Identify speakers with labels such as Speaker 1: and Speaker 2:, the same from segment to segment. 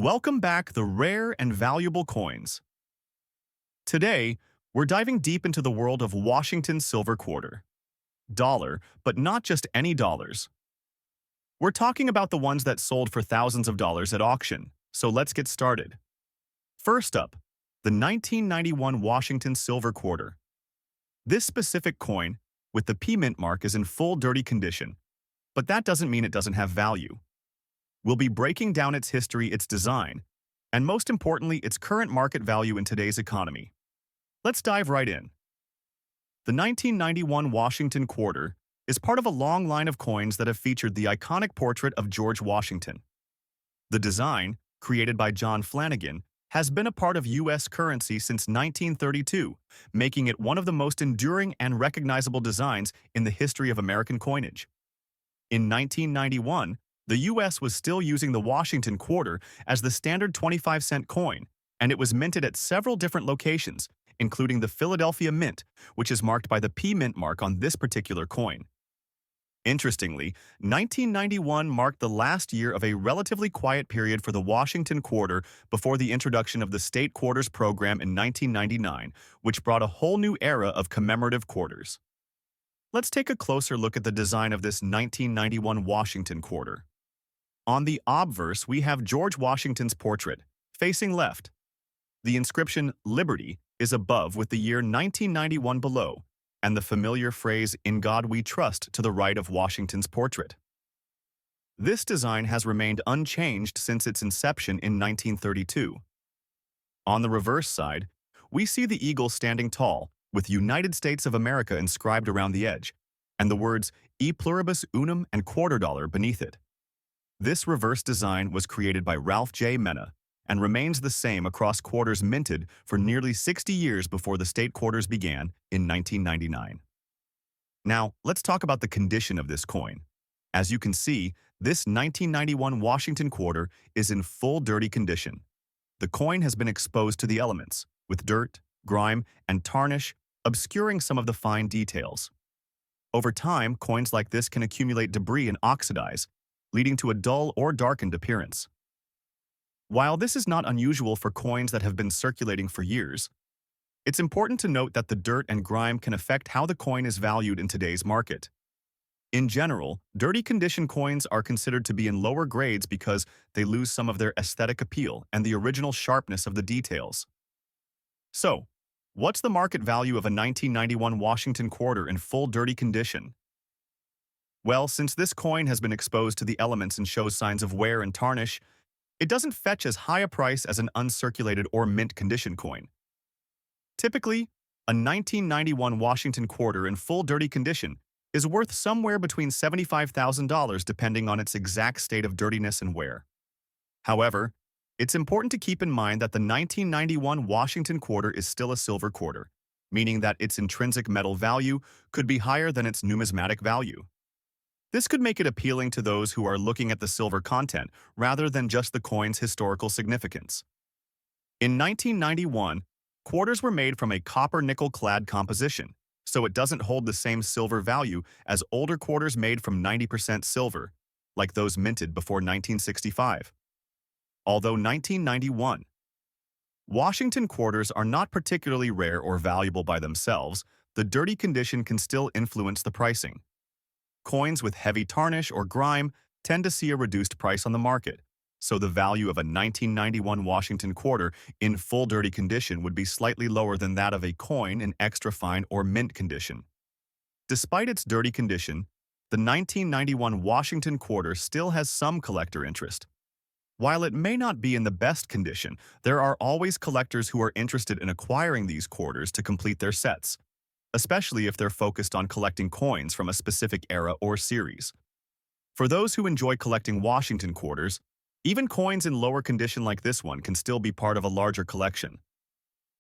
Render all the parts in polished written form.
Speaker 1: Welcome back, the rare and valuable coins. Today, we're diving deep into the world of Washington's silver quarter. Dollar, but not just any dollars. We're talking about the ones that sold for thousands of dollars at auction, so let's get started. First up, the 1991 Washington silver quarter. This specific coin, with the P mint mark, is in full dirty condition, but that doesn't mean it doesn't have value. We'll be breaking down its history, its design, and most importantly, its current market value in today's economy. Let's dive right in. The 1991 Washington quarter is part of a long line of coins that have featured the iconic portrait of George Washington. The design, created by John Flanagan, has been a part of U.S. currency since 1932, making it one of the most enduring and recognizable designs in the history of American coinage. In 1991, the U.S. was still using the Washington quarter as the standard 25-cent coin, and it was minted at several different locations, including the Philadelphia Mint, which is marked by the P mint mark on this particular coin. Interestingly, 1991 marked the last year of a relatively quiet period for the Washington quarter before the introduction of the state quarters program in 1999, which brought a whole new era of commemorative quarters. Let's take a closer look at the design of this 1991 Washington quarter. On the obverse, we have George Washington's portrait, facing left. The inscription "Liberty" is above with the year 1991 below, and the familiar phrase "In God We Trust" to the right of Washington's portrait. This design has remained unchanged since its inception in 1932. On the reverse side, we see the eagle standing tall, with United States of America inscribed around the edge, and the words "E pluribus unum" and quarter dollar beneath it. This reverse design was created by Ralph J. Mena and remains the same across quarters minted for nearly 60 years before the state quarters began in 1999. Now, let's talk about the condition of this coin. As you can see, this 1991 Washington quarter is in full dirty condition. The coin has been exposed to the elements, with dirt, grime, and tarnish obscuring some of the fine details. Over time, coins like this can accumulate debris and oxidize, leading to a dull or darkened appearance. While this is not unusual for coins that have been circulating for years, it's important to note that the dirt and grime can affect how the coin is valued in today's market. In general, dirty condition coins are considered to be in lower grades because they lose some of their aesthetic appeal and the original sharpness of the details. So, what's the market value of a 1991 Washington quarter in full dirty condition? Well, since this coin has been exposed to the elements and shows signs of wear and tarnish, it doesn't fetch as high a price as an uncirculated or mint condition coin. Typically, a 1991 Washington quarter in full dirty condition is worth somewhere between $75,000 depending on its exact state of dirtiness and wear. However, it's important to keep in mind that the 1991 Washington quarter is still a silver quarter, meaning that its intrinsic metal value could be higher than its numismatic value. This could make it appealing to those who are looking at the silver content rather than just the coin's historical significance. In 1991, quarters were made from a copper-nickel-clad composition, so it doesn't hold the same silver value as older quarters made from 90% silver, like those minted before 1965. Although 1991, Washington quarters are not particularly rare or valuable by themselves, the dirty condition can still influence the pricing. Coins with heavy tarnish or grime tend to see a reduced price on the market, so the value of a 1991 Washington quarter in full dirty condition would be slightly lower than that of a coin in extra fine or mint condition. Despite its dirty condition, the 1991 Washington quarter still has some collector interest. While it may not be in the best condition, there are always collectors who are interested in acquiring these quarters to complete their sets, especially if they're focused on collecting coins from a specific era or series. For those who enjoy collecting Washington quarters, even coins in lower condition like this one can still be part of a larger collection.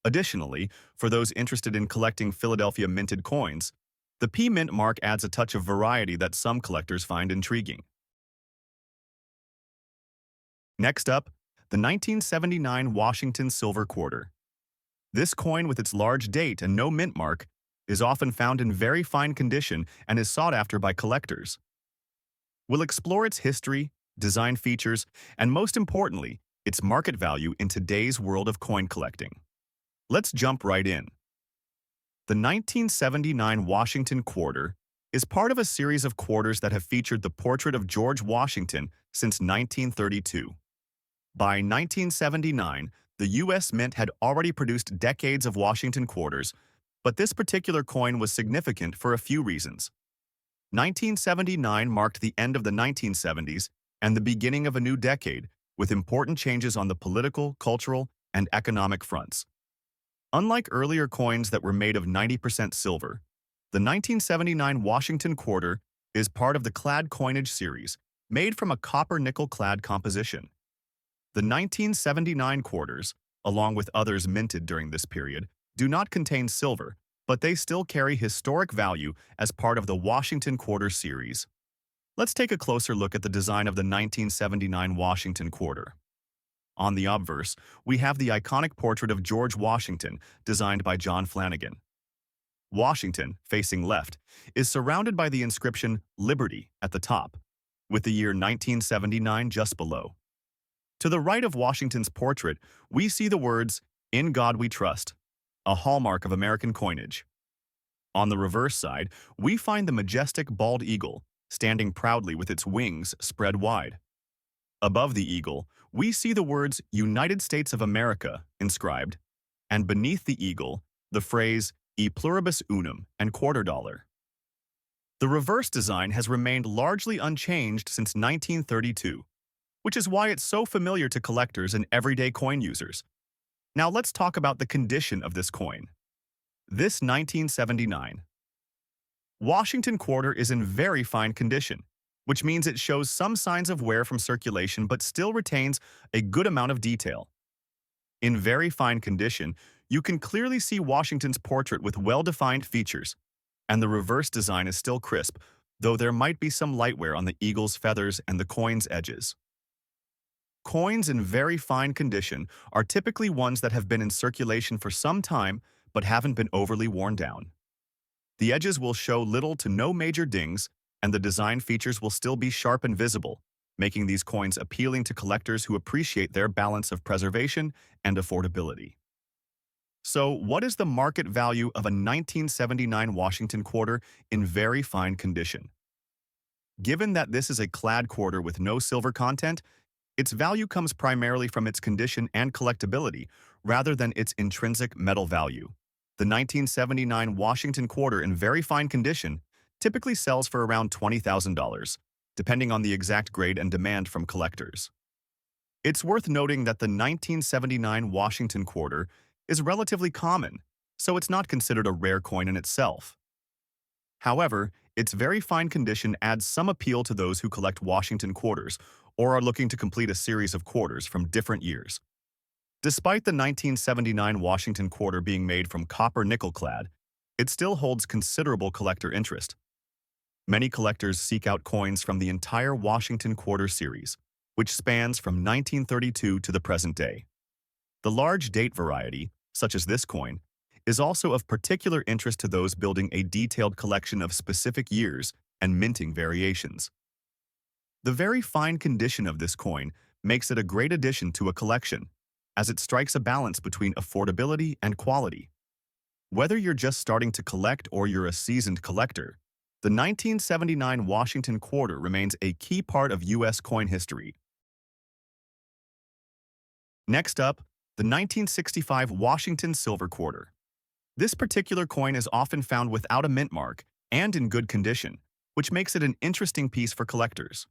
Speaker 1: Additionally, for those interested in collecting Philadelphia minted coins, the P mint mark adds a touch of variety that some collectors find intriguing. Next up, the 1979 Washington silver quarter. This coin, with its large date and no mint mark, is often found in very fine condition and is sought after by collectors. We'll explore its history, design features, and most importantly, its market value in today's world of coin collecting. Let's jump right in. The 1979 Washington Quarter is part of a series of quarters that have featured the portrait of George Washington since 1932. By 1979, the U.S. Mint had already produced decades of Washington quarters, but this particular coin was significant for a few reasons. 1979 marked the end of the 1970s and the beginning of a new decade, with important changes on the political, cultural, and economic fronts. Unlike earlier coins that were made of 90% silver, the 1979 Washington Quarter is part of the clad coinage series, made from a copper-nickel clad composition. The 1979 quarters, along with others minted during this period, do not contain silver, but they still carry historic value as part of the Washington Quarter series. Let's take a closer look at the design of the 1979 Washington Quarter. On the obverse, we have the iconic portrait of George Washington, designed by John Flanagan. Washington, facing left, is surrounded by the inscription Liberty at the top, with the year 1979 just below. To the right of Washington's portrait, we see the words, "In God We Trust," a hallmark of American coinage. On the reverse side, we find the majestic bald eagle, standing proudly with its wings spread wide. Above the eagle, we see the words United States of America inscribed, and beneath the eagle, the phrase E pluribus unum and quarter dollar. The reverse design has remained largely unchanged since 1932, which is why it's so familiar to collectors and everyday coin users. Now let's talk about the condition of this coin. This 1979 Washington Quarter is in very fine condition, which means it shows some signs of wear from circulation but still retains a good amount of detail. In very fine condition, you can clearly see Washington's portrait with well-defined features, and the reverse design is still crisp, though there might be some light wear on the eagle's feathers and the coin's edges. Coins in very fine condition are typically ones that have been in circulation for some time but haven't been overly worn down. The edges will show little to no major dings, and the design features will still be sharp and visible, making these coins appealing to collectors who appreciate their balance of preservation and affordability. So, what is the market value of a 1979 Washington Quarter in very fine condition? Given that this is a clad quarter with no silver content, its value comes primarily from its condition and collectability, rather than its intrinsic metal value. The 1979 Washington Quarter in very fine condition typically sells for around $20,000, depending on the exact grade and demand from collectors. It's worth noting that the 1979 Washington Quarter is relatively common, so it's not considered a rare coin in itself. However, its very fine condition adds some appeal to those who collect Washington quarters or are looking to complete a series of quarters from different years. Despite the 1979 Washington Quarter being made from copper-nickel clad, it still holds considerable collector interest. Many collectors seek out coins from the entire Washington Quarter series, which spans from 1932 to the present day. The large date variety, such as this coin, is also of particular interest to those building a detailed collection of specific years and minting variations. The very fine condition of this coin makes it a great addition to a collection, as it strikes a balance between affordability and quality. Whether you're just starting to collect or you're a seasoned collector, the 1979 Washington Quarter remains a key part of U.S. coin history. Next up, the 1965 Washington Silver Quarter. This particular coin is often found without a mint mark and in good condition, which makes it an interesting piece for collectors.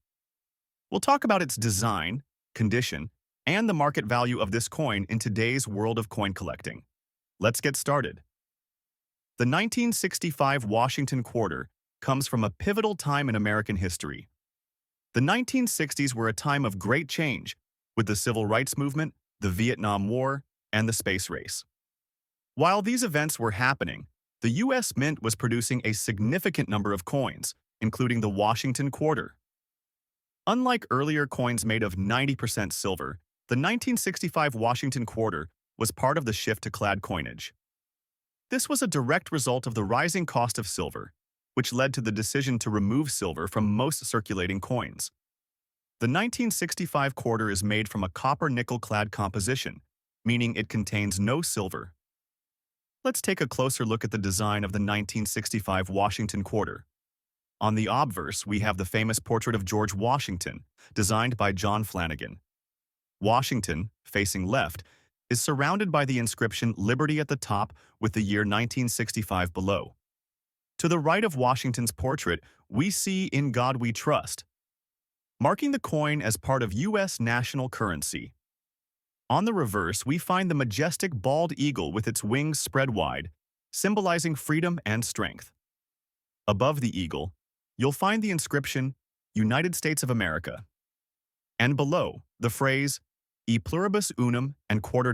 Speaker 1: We'll talk about its design, condition, and the market value of this coin in today's world of coin collecting. Let's get started. The 1965 Washington Quarter comes from a pivotal time in American history. The 1960s were a time of great change, with the Civil Rights Movement, the Vietnam War, and the space race. While these events were happening, the U.S. Mint was producing a significant number of coins, including the Washington Quarter. Unlike earlier coins made of 90% silver, the 1965 Washington Quarter was part of the shift to clad coinage. This was a direct result of the rising cost of silver, which led to the decision to remove silver from most circulating coins. The 1965 quarter is made from a copper-nickel-clad composition, meaning it contains no silver. Let's take a closer look at the design of the 1965 Washington quarter. On the obverse, we have the famous portrait of George Washington, designed by John Flanagan. Washington, facing left, is surrounded by the inscription Liberty at the top with the year 1965 below. To the right of Washington's portrait, we see In God We Trust, marking the coin as part of U.S. national currency. On the reverse, we find the majestic bald eagle with its wings spread wide, symbolizing freedom and strength. Above the eagle, you'll find the inscription United States of America, and below, the phrase E pluribus unum and $quarter.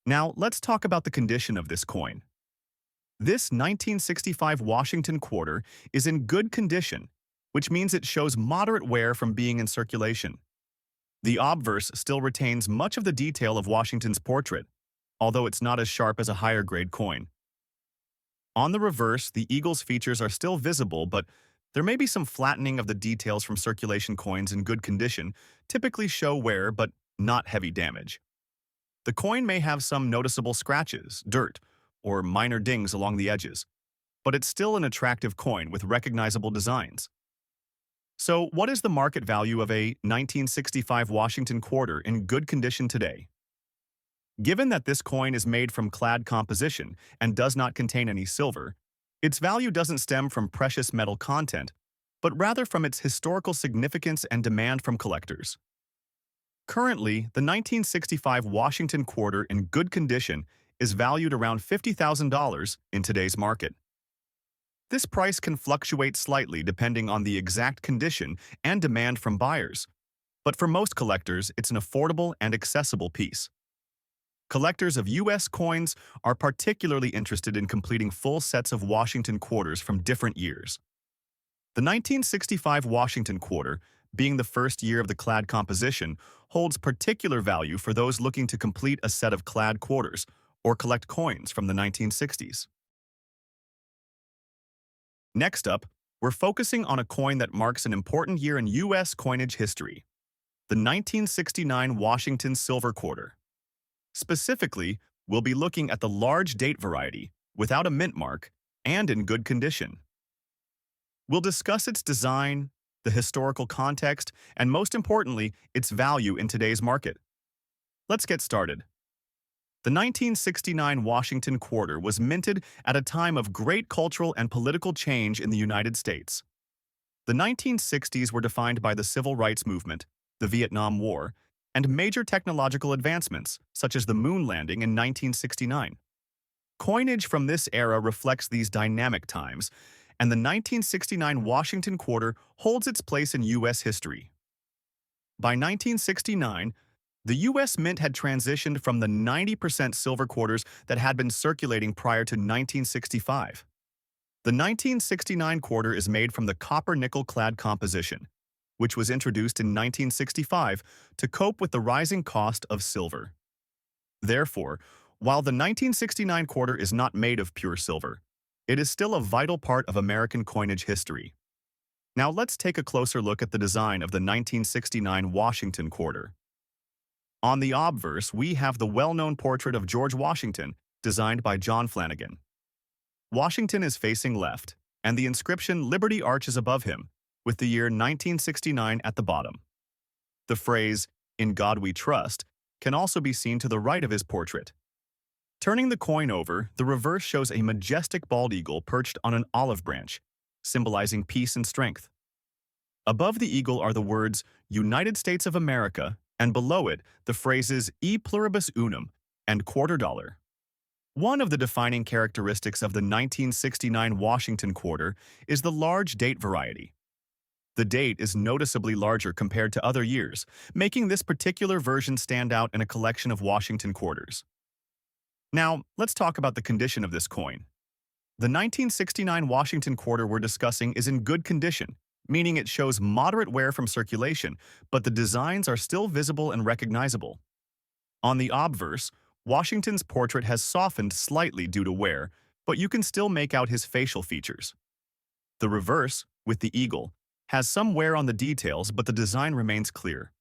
Speaker 1: Now, let's talk about the condition of this coin. This 1965 Washington quarter is in good condition, which means it shows moderate wear from being in circulation. The obverse still retains much of the detail of Washington's portrait, although it's not as sharp as a higher-grade coin. On the reverse, the eagle's features are still visible, but there may be some flattening of the details from circulation coins in good condition, typically show wear but not heavy damage. The coin may have some noticeable scratches, dirt, or minor dings along the edges, but it's still an attractive coin with recognizable designs. So, what is the market value of a 1965 Washington quarter in good condition today? Given that this coin is made from clad composition and does not contain any silver, its value doesn't stem from precious metal content, but rather from its historical significance and demand from collectors. Currently, the 1965 Washington quarter in good condition is valued around $50,000 in today's market. This price can fluctuate slightly depending on the exact condition and demand from buyers, but for most collectors, it's an affordable and accessible piece. Collectors of U.S. coins are particularly interested in completing full sets of Washington quarters from different years. The 1965 Washington quarter, being the first year of the clad composition, holds particular value for those looking to complete a set of clad quarters or collect coins from the 1960s. Next up, we're focusing on a coin that marks an important year in U.S. coinage history, the 1969 Washington Silver Quarter. Specifically, we'll be looking at the large date variety, without a mint mark, and in good condition. We'll discuss its design, the historical context, and most importantly, its value in today's market. Let's get started. The 1969 Washington Quarter was minted at a time of great cultural and political change in the United States. The 1960s were defined by the Civil Rights Movement, the Vietnam War, and major technological advancements, such as the moon landing in 1969. Coinage from this era reflects these dynamic times, and the 1969 Washington Quarter holds its place in U.S. history. By 1969, the U.S. Mint had transitioned from the 90% silver quarters that had been circulating prior to 1965. The 1969 quarter is made from the copper-nickel-clad composition, which was introduced in 1965 to cope with the rising cost of silver. Therefore, while the 1969 quarter is not made of pure silver, it is still a vital part of American coinage history. Now let's take a closer look at the design of the 1969 Washington quarter. On the obverse, we have the well-known portrait of George Washington, designed by John Flanagan. Washington is facing left, and the inscription Liberty arches above him, with the year 1969 at the bottom. The phrase, In God We Trust, can also be seen to the right of his portrait. Turning the coin over, the reverse shows a majestic bald eagle perched on an olive branch, symbolizing peace and strength. Above the eagle are the words, United States of America, and below it, the phrases E pluribus unum and $quarter. One of the defining characteristics of the 1969 Washington quarter is the large date variety. The date is noticeably larger compared to other years, making this particular version stand out in a collection of Washington quarters. Now, let's talk about the condition of this coin. The 1969 Washington quarter we're discussing is in good condition, meaning it shows moderate wear from circulation, but the designs are still visible and recognizable. On the obverse, Washington's portrait has softened slightly due to wear, but you can still make out his facial features. The reverse, with the eagle, has some wear on the details, but the design remains clear.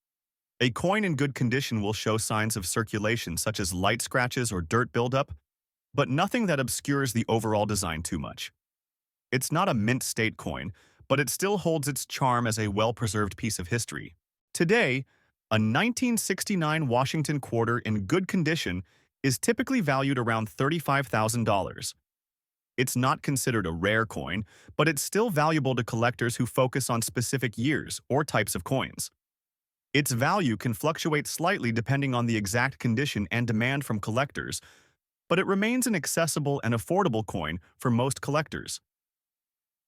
Speaker 1: A coin in good condition will show signs of circulation such as light scratches or dirt buildup, but nothing that obscures the overall design too much. It's not a mint state coin, but it still holds its charm as a well-preserved piece of history. Today, a 1969 Washington quarter in good condition is typically valued around $35,000. It's not considered a rare coin, but it's still valuable to collectors who focus on specific years or types of coins. Its value can fluctuate slightly depending on the exact condition and demand from collectors, but it remains an accessible and affordable coin for most collectors.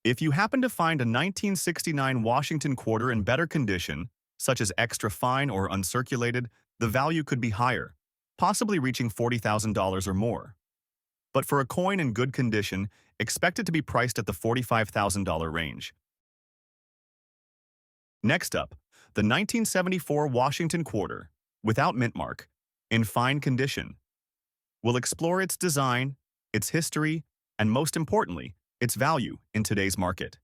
Speaker 1: If you happen to find a 1969 Washington quarter in better condition, such as extra fine or uncirculated, the value could be higher, possibly reaching $40,000 or more. But for a coin in good condition, expect it to be priced at the $45,000 range. Next up, the 1974 Washington quarter, without mint mark, in fine condition. We'll explore its design, its history, and most importantly, its value in today's market.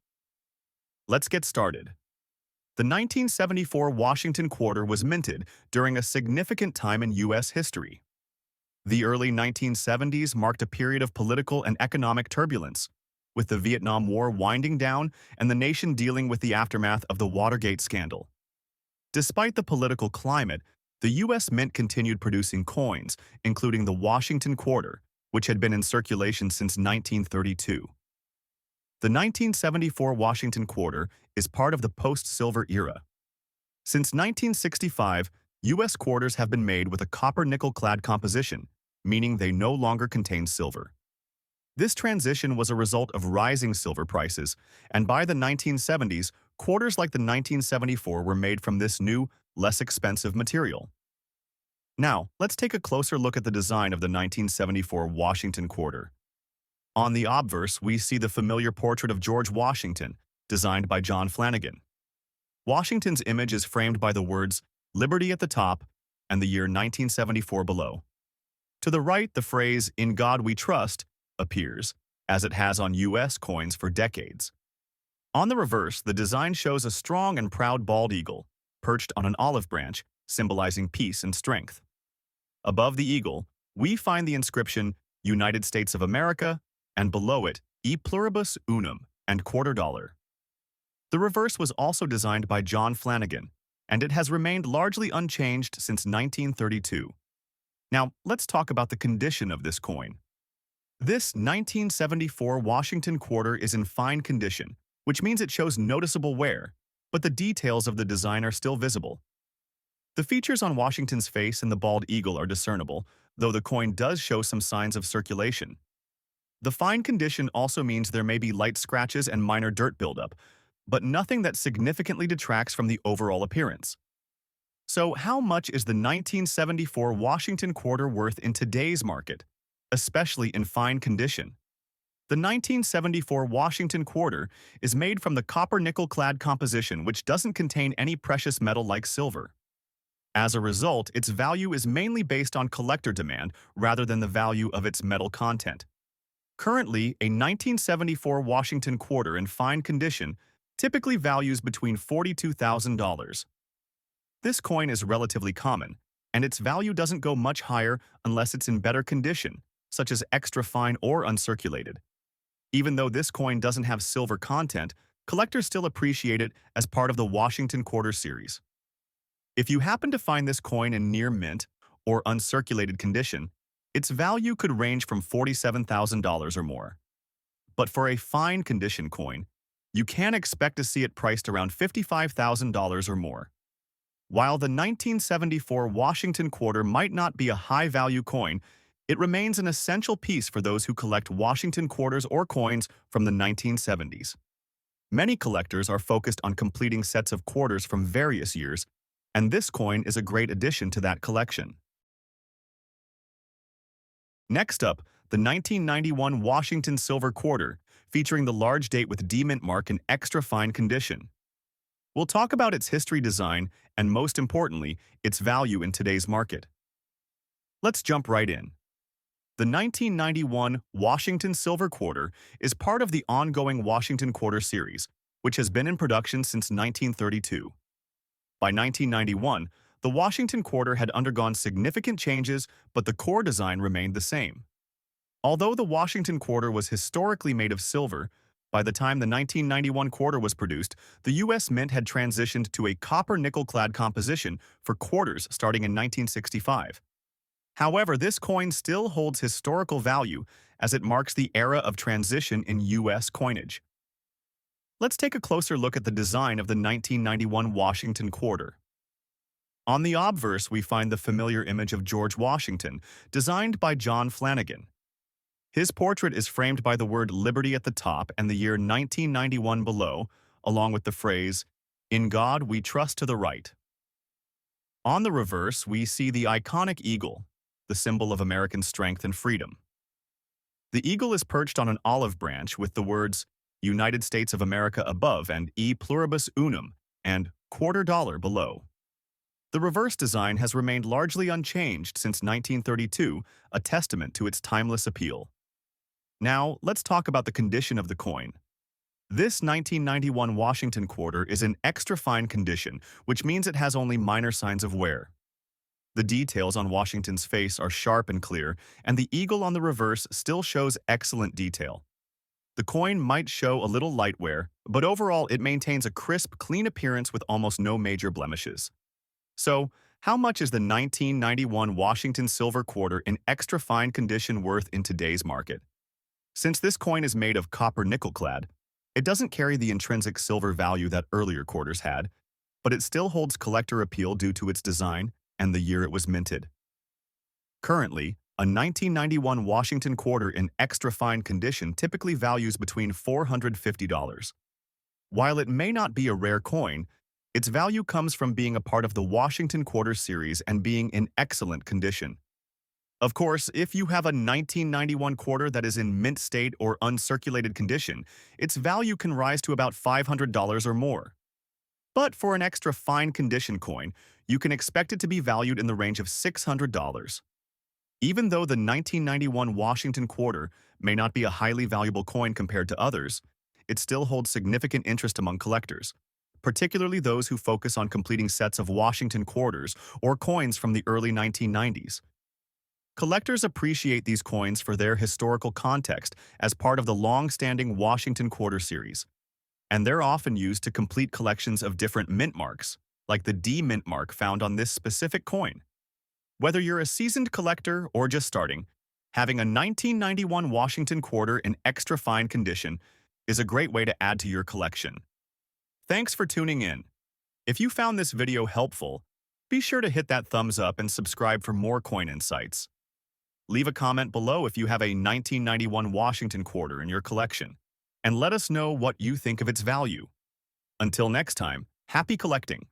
Speaker 1: Let's get started. The 1974 Washington quarter was minted during a significant time in U.S. history. The early 1970s marked a period of political and economic turbulence, with the Vietnam War winding down and the nation dealing with the aftermath of the Watergate scandal. Despite the political climate, the U.S. Mint continued producing coins, including the Washington quarter, which had been in circulation since 1932. The 1974 Washington quarter is part of the post-silver era. Since 1965, U.S. quarters have been made with a copper-nickel-clad composition, meaning they no longer contain silver. This transition was a result of rising silver prices, and by the 1970s, quarters like the 1974 were made from this new, less expensive material. Now, let's take a closer look at the design of the 1974 Washington quarter. On the obverse, we see the familiar portrait of George Washington, designed by John Flanagan. Washington's image is framed by the words "Liberty" at the top and the year 1974 below. To the right, the phrase "In God We Trust" appears, as it has on U.S. coins for decades. On the reverse, the design shows a strong and proud bald eagle, perched on an olive branch, symbolizing peace and strength. Above the eagle, we find the inscription "United States of America," and below it, "E pluribus unum," and $quarter. The reverse was also designed by John Flanagan, and it has remained largely unchanged since 1932. Now, let's talk about the condition of this coin. This 1974 Washington quarter is in fine condition, which means it shows noticeable wear, but the details of the design are still visible. The features on Washington's face and the bald eagle are discernible, though the coin does show some signs of circulation. The fine condition also means there may be light scratches and minor dirt buildup, but nothing that significantly detracts from the overall appearance. So how much is the 1974 Washington quarter worth in today's market, especially in fine condition? The 1974 Washington quarter is made from the copper-nickel-clad composition, which doesn't contain any precious metal like silver. As a result, its value is mainly based on collector demand rather than the value of its metal content. Currently, a 1974 Washington quarter in fine condition typically values between $42,000. This coin is relatively common, and its value doesn't go much higher unless it's in better condition, such as extra fine or uncirculated. Even though this coin doesn't have silver content, collectors still appreciate it as part of the Washington quarter series. If you happen to find this coin in near mint or uncirculated condition, its value could range from $47,000 or more. But for a fine condition coin, you can expect to see it priced around $55,000 or more. While the 1974 Washington quarter might not be a high-value coin, it remains an essential piece for those who collect Washington quarters or coins from the 1970s. Many collectors are focused on completing sets of quarters from various years, and this coin is a great addition to that collection. Next up, the 1991 Washington Silver Quarter, featuring the large date with D-Mint mark in extra fine condition. We'll talk about its history, design, and most importantly, its value in today's market. Let's jump right in. The 1991 Washington Silver Quarter is part of the ongoing Washington Quarter series, which has been in production since 1932. By 1991, the Washington quarter had undergone significant changes, but the core design remained the same. Although the Washington quarter was historically made of silver, by the time the 1991 quarter was produced, the U.S. Mint had transitioned to a copper-nickel-clad composition for quarters starting in 1965. However, this coin still holds historical value as it marks the era of transition in U.S. coinage. Let's take a closer look at the design of the 1991 Washington quarter. On the obverse, we find the familiar image of George Washington, designed by John Flanagan. His portrait is framed by the word Liberty at the top and the year 1991 below, along with the phrase, "In God we trust to the right." On the reverse, we see the iconic eagle, the symbol of American strength and freedom. The eagle is perched on an olive branch with the words, "United States of America" above and "E pluribus unum" and $quarter below. The reverse design has remained largely unchanged since 1932, a testament to its timeless appeal. Now, let's talk about the condition of the coin. This 1991 Washington quarter is in extra fine condition, which means it has only minor signs of wear. The details on Washington's face are sharp and clear, and the eagle on the reverse still shows excellent detail. The coin might show a little light wear, but overall it maintains a crisp, clean appearance with almost no major blemishes. So, how much is the 1991 Washington silver quarter in extra fine condition worth in today's market? Since this coin is made of copper-nickel clad, it doesn't carry the intrinsic silver value that earlier quarters had, but it still holds collector appeal due to its design and the year it was minted. Currently, a 1991 Washington quarter in extra fine condition typically values between $450. While it may not be a rare coin, its value comes from being a part of the Washington quarter series and being in excellent condition. Of course, if you have a 1991 quarter that is in mint state or uncirculated condition, its value can rise to about $500 or more. But for an extra fine condition coin, you can expect it to be valued in the range of $600. Even though the 1991 Washington quarter may not be a highly valuable coin compared to others, it still holds significant interest among collectors, particularly those who focus on completing sets of Washington quarters or coins from the early 1990s. Collectors appreciate these coins for their historical context as part of the long-standing Washington quarter series, and they're often used to complete collections of different mint marks, like the D mint mark found on this specific coin. Whether you're a seasoned collector or just starting, having a 1991 Washington quarter in extra fine condition is a great way to add to your collection. Thanks for tuning in. If you found this video helpful, be sure to hit that thumbs up and subscribe for more coin insights. Leave a comment below if you have a 1991 Washington quarter in your collection, and let us know what you think of its value. Until next time, happy collecting!